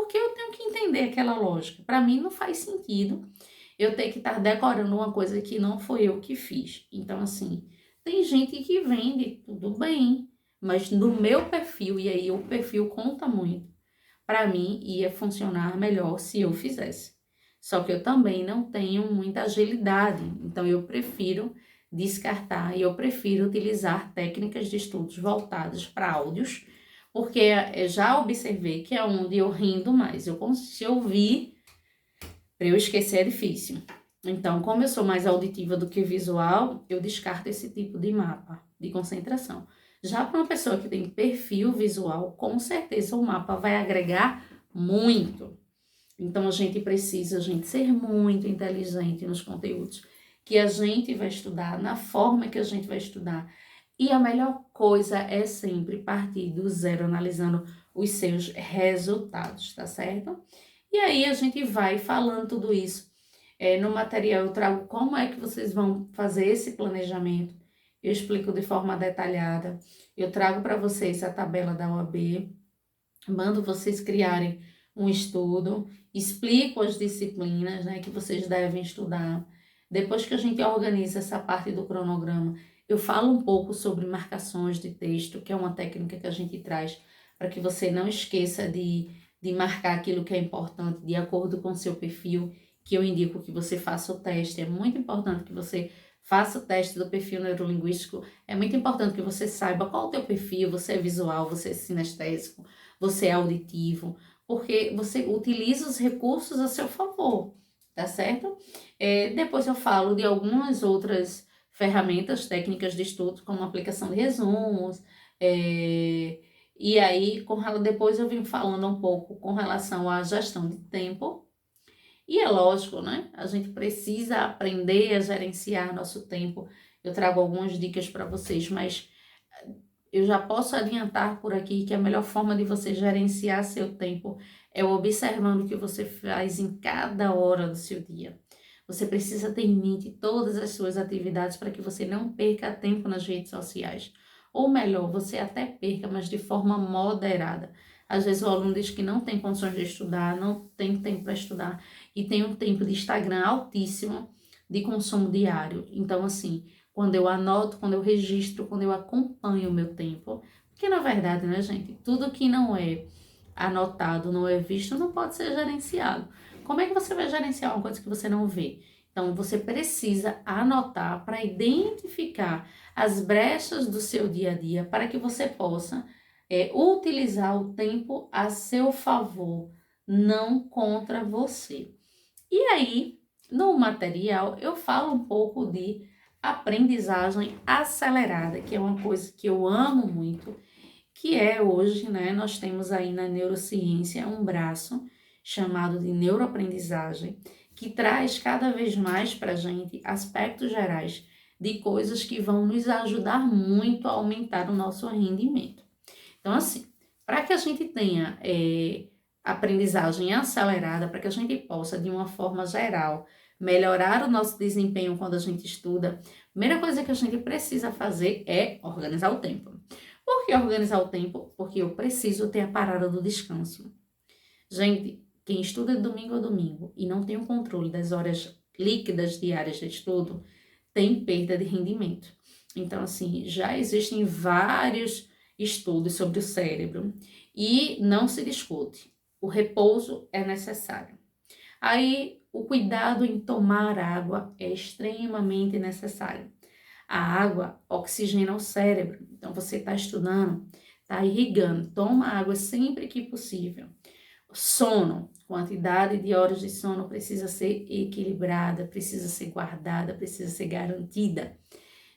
que eu tenho que entender aquela lógica? Para mim não faz sentido eu ter que estar decorando uma coisa que não foi eu que fiz. Então, assim, tem gente que vende, tudo bem, mas no meu perfil, e aí o perfil conta muito, para mim ia funcionar melhor se eu fizesse. Só que eu também não tenho muita agilidade, então eu prefiro descartar e eu prefiro utilizar técnicas de estudos voltadas para áudios, porque eu já observei que é onde eu rindo mais. Se eu ouvir, para eu esquecer é difícil. Então, como eu sou mais auditiva do que visual, eu descarto esse tipo de mapa de concentração. Já para uma pessoa que tem perfil visual, com certeza o mapa vai agregar muito. Então, a gente ser muito inteligente nos conteúdos que a gente vai estudar, na forma que a gente vai estudar. E a melhor coisa é sempre partir do zero, analisando os seus resultados, tá certo? E aí a gente vai falando tudo isso. No material eu trago como é que vocês vão fazer esse planejamento. Eu explico de forma detalhada. Eu trago para vocês a tabela da OAB, mando vocês criarem um estudo, explico as disciplinas, né, que vocês devem estudar. Depois que a gente organiza essa parte do cronograma, eu falo um pouco sobre marcações de texto, que é uma técnica que a gente traz para que você não esqueça de marcar aquilo que é importante de acordo com o seu perfil, que eu indico que você faça o teste. É muito importante que você faça o teste do perfil neurolinguístico. É muito importante que você saiba qual é o teu perfil, você é visual, você é sinestésico, você é auditivo, porque você utiliza os recursos a seu favor, tá certo? Depois eu falo de algumas outras ferramentas, técnicas de estudo, como aplicação de resumos, e aí depois eu vim falando um pouco com relação à gestão de tempo. E é lógico, né? A gente precisa aprender a gerenciar nosso tempo. Eu trago algumas dicas para vocês, mas eu já posso adiantar por aqui que a melhor forma de você gerenciar seu tempo é observando o que você faz em cada hora do seu dia. Você precisa ter em mente todas as suas atividades para que você não perca tempo nas redes sociais. Ou melhor, você até perca, mas de forma moderada. Às vezes o aluno diz que não tem condições de estudar, não tem tempo para estudar e tem um tempo de Instagram altíssimo de consumo diário. Então, assim, quando eu anoto, quando eu registro, quando eu acompanho o meu tempo. Porque, na verdade, né, gente, tudo que não é anotado, não é visto, não pode ser gerenciado. Como é que você vai gerenciar uma coisa que você não vê? Então, você precisa anotar para identificar as brechas do seu dia a dia para que você possa utilizar o tempo a seu favor, não contra você. E aí, no material, eu falo um pouco de aprendizagem acelerada, que é uma coisa que eu amo muito, que é hoje, né, nós temos aí na neurociência um braço chamado de neuroaprendizagem, que traz cada vez mais para a gente aspectos gerais de coisas que vão nos ajudar muito a aumentar o nosso rendimento. Então, assim, para que a gente tenha aprendizagem acelerada, para que a gente possa, de uma forma geral, melhorar o nosso desempenho quando a gente estuda, a primeira coisa que a gente precisa fazer é organizar o tempo. Por que organizar o tempo? Porque eu preciso ter a parada do descanso. Gente, quem estuda de domingo a domingo e não tem o controle das horas líquidas diárias de estudo, tem perda de rendimento. Então, assim, já existem vários estudos sobre o cérebro e não se discute. O repouso é necessário. Aí, o cuidado em tomar água é extremamente necessário. A água oxigena o cérebro. Então, você está estudando, está irrigando. Toma água sempre que possível. Sono, quantidade de horas de sono precisa ser equilibrada, precisa ser guardada, precisa ser garantida.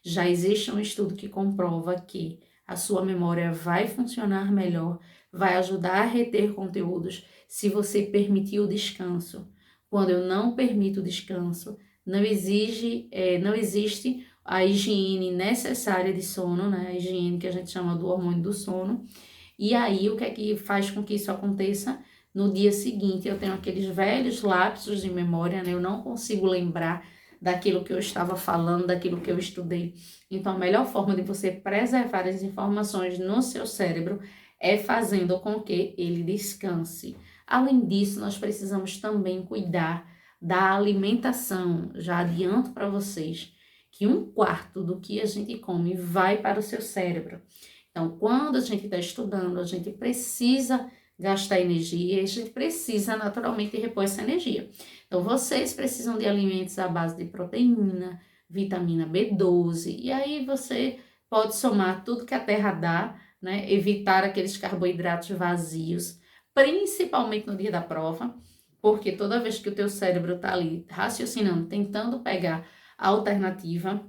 Já existe um estudo que comprova que a sua memória vai funcionar melhor, vai ajudar a reter conteúdos se você permitir o descanso. Quando eu não permito o descanso, não existe a higiene necessária de sono, né? A higiene que a gente chama do hormônio do sono. E aí, o que é que faz com que isso aconteça? No dia seguinte, eu tenho aqueles velhos lapsos de memória, né? Eu não consigo lembrar daquilo que eu estava falando, daquilo que eu estudei. Então, a melhor forma de você preservar as informações no seu cérebro é fazendo com que ele descanse. Além disso, nós precisamos também cuidar da alimentação. Já adianto para vocês que 1/4 do que a gente come vai para o seu cérebro. Então, quando a gente está estudando, a gente precisa gastar energia e a gente precisa naturalmente repor essa energia. Então, vocês precisam de alimentos à base de proteína, vitamina B12, e aí você pode somar tudo que a terra dá, né? Evitar aqueles carboidratos vazios, principalmente no dia da prova, porque toda vez que o teu cérebro está ali raciocinando, tentando pegar a alternativa,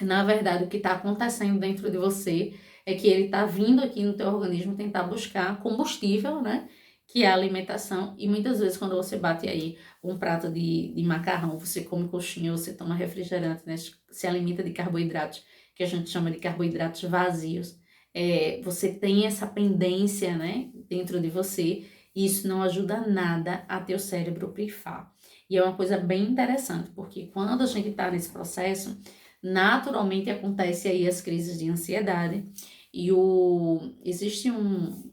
na verdade, o que está acontecendo dentro de você é que ele está vindo aqui no teu organismo tentar buscar combustível, né? Que é a alimentação. E muitas vezes, quando você bate aí um prato de macarrão, você come coxinha, você toma refrigerante, né? Se alimenta de carboidratos, que a gente chama de carboidratos vazios. Você tem essa pendência, né? Dentro de você. E isso não ajuda nada a teu cérebro pifar. E é uma coisa bem interessante, porque quando a gente está nesse processo, naturalmente acontece aí as crises de ansiedade e existe um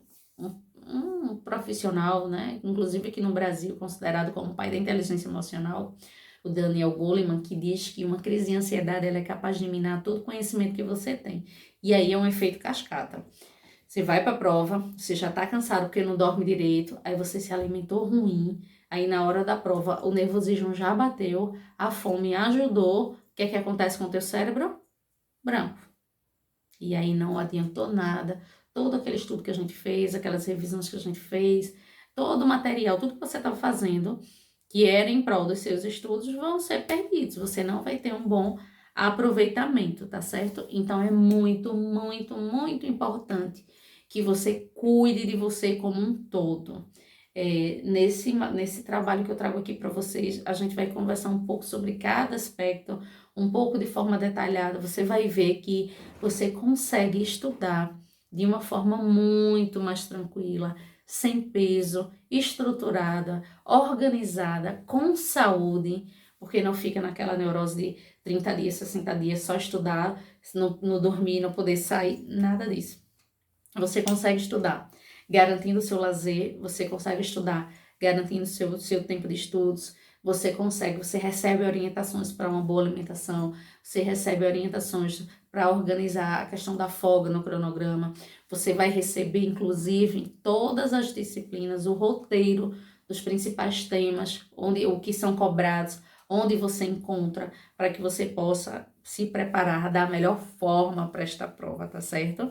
profissional, né, inclusive aqui no Brasil, considerado como o pai da inteligência emocional, o Daniel Goleman, que diz que uma crise de ansiedade ela é capaz de minar todo o conhecimento que você tem. E aí é um efeito cascata. Você vai para a prova, você já está cansado porque não dorme direito, aí você se alimentou ruim, aí na hora da prova o nervosismo já bateu, a fome ajudou. O que é que acontece com o teu cérebro? Branco. E aí não adiantou nada. Todo aquele estudo que a gente fez, aquelas revisões que a gente fez, todo o material, tudo que você estava fazendo, que era em prol dos seus estudos, vão ser perdidos. Você não vai ter um bom aproveitamento, tá certo? Então é muito, muito, muito importante que você cuide de você como um todo. Nesse trabalho que eu trago aqui para vocês, a gente vai conversar um pouco sobre cada aspecto, um pouco de forma detalhada. Você vai ver que você consegue estudar de uma forma muito mais tranquila, sem peso, estruturada, organizada, com saúde, porque não fica naquela neurose de 30 dias, 60 dias só estudar, não dormir, não poder sair, nada disso. Você consegue estudar garantindo o seu lazer, você consegue estudar garantindo o seu tempo de estudos, você recebe orientações para uma boa alimentação, você recebe orientações para organizar a questão da folga no cronograma, você vai receber, inclusive, em todas as disciplinas, o roteiro dos principais temas, o que são cobrados, onde você encontra, para que você possa se preparar da melhor forma para esta prova, tá certo?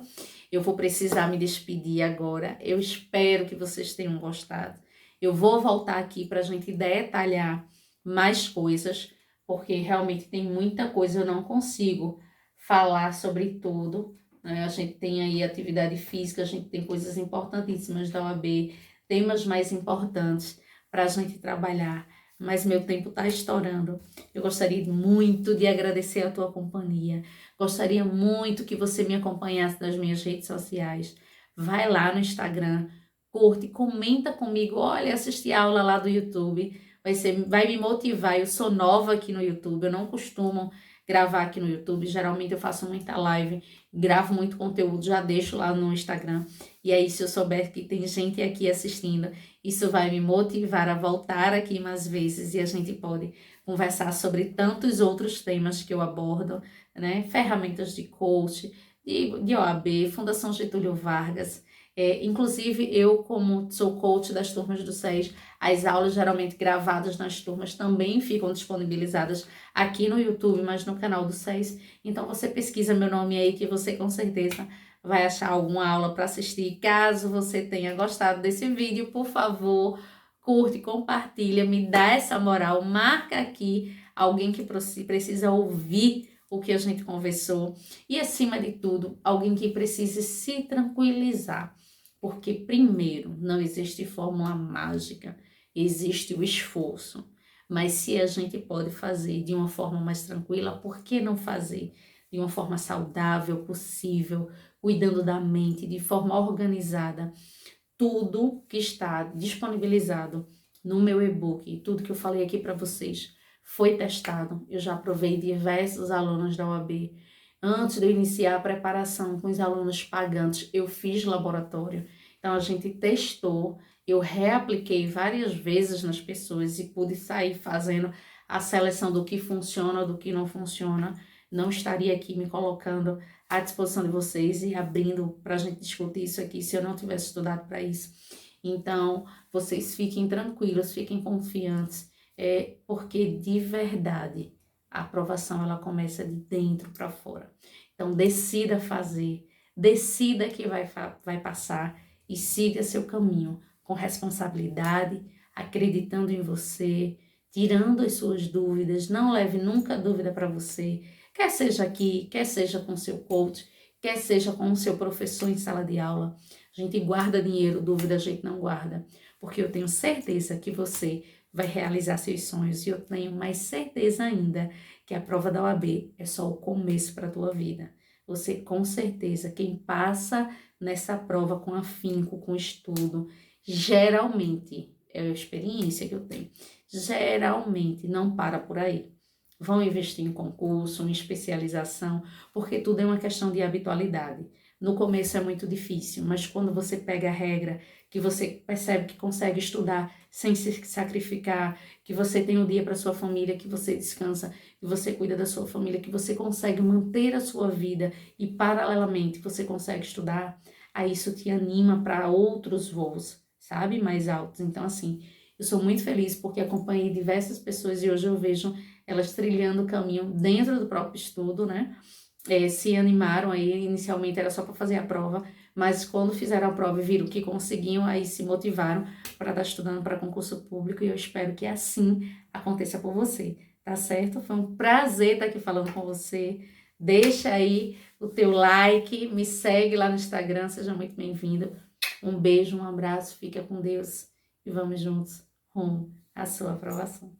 Eu vou precisar me despedir agora. Eu espero que vocês tenham gostado. Eu vou voltar aqui para a gente detalhar mais coisas, porque realmente tem muita coisa, eu não consigo falar sobre tudo, né? A gente tem aí atividade física, a gente tem coisas importantíssimas da OAB, temas mais importantes para a gente trabalhar, mas meu tempo está estourando. Eu gostaria muito de agradecer a tua companhia. Gostaria muito que você me acompanhasse nas minhas redes sociais. Vai lá no Instagram, curte, comenta comigo. Olha, assisti a aula lá do YouTube. Vai me motivar. Eu sou nova aqui no YouTube, eu não costumo gravar aqui no YouTube. Geralmente eu faço muita live, gravo muito conteúdo, já deixo lá no Instagram. E aí, se eu souber que tem gente aqui assistindo, isso vai me motivar a voltar aqui mais vezes e a gente pode conversar sobre tantos outros temas que eu abordo, né? Ferramentas de coach, de OAB, Fundação Getúlio Vargas. Inclusive, eu, como sou coach das turmas do SES, as aulas geralmente gravadas nas turmas também ficam disponibilizadas aqui no YouTube, mas no canal do SES. Então, você pesquisa meu nome aí que você com certeza vai achar alguma aula para assistir. Caso você tenha gostado desse vídeo, por favor, curte, compartilha, me dá essa moral, marca aqui alguém que precisa ouvir o que a gente conversou e, acima de tudo, alguém que precise se tranquilizar. Porque, primeiro, não existe fórmula mágica, existe o esforço. Mas se a gente pode fazer de uma forma mais tranquila, por que não fazer de uma forma saudável, possível, cuidando da mente, de forma organizada? Tudo que está disponibilizado no meu e-book, tudo que eu falei aqui para vocês, foi testado. Eu já provei diversos alunos da OAB. Antes de eu iniciar a preparação com os alunos pagantes, eu fiz laboratório. Então, a gente testou, eu reapliquei várias vezes nas pessoas e pude sair fazendo a seleção do que funciona, do que não funciona. Não estaria aqui me colocando à disposição de vocês e abrindo para a gente discutir isso aqui se eu não tivesse estudado para isso. Então, vocês fiquem tranquilos, fiquem confiantes, porque de verdade a aprovação ela começa de dentro para fora. Então, decida fazer, decida que vai passar e siga seu caminho com responsabilidade, acreditando em você, tirando as suas dúvidas, não leve nunca dúvida para você, quer seja aqui, quer seja com seu coach, quer seja com o seu professor em sala de aula. A gente guarda dinheiro, dúvida a gente não guarda, porque eu tenho certeza que você vai realizar seus sonhos e eu tenho mais certeza ainda que a prova da OAB é só o começo para a tua vida. Você, com certeza, quem passa nessa prova com afinco, com estudo, geralmente, é a experiência que eu tenho, geralmente não para por aí. Vão investir em concurso, em especialização, porque tudo é uma questão de habitualidade. No começo é muito difícil, mas quando você pega a regra, que você percebe que consegue estudar sem se sacrificar, que você tem um dia para sua família, que você descansa, que você cuida da sua família, que você consegue manter a sua vida e paralelamente você consegue estudar, aí isso te anima para outros voos, sabe? Mais altos. Então, assim, eu sou muito feliz porque acompanhei diversas pessoas e hoje eu vejo elas trilhando o caminho dentro do próprio estudo, né? Se animaram aí, inicialmente era só para fazer a prova, mas quando fizeram a prova e viram que conseguiam, aí se motivaram para estar estudando para concurso público e eu espero que assim aconteça por você, tá certo? Foi um prazer estar aqui falando com você. Deixa aí o teu like, me segue lá no Instagram, seja muito bem-vindo. Um beijo, um abraço, fica com Deus e vamos juntos rumo à sua aprovação.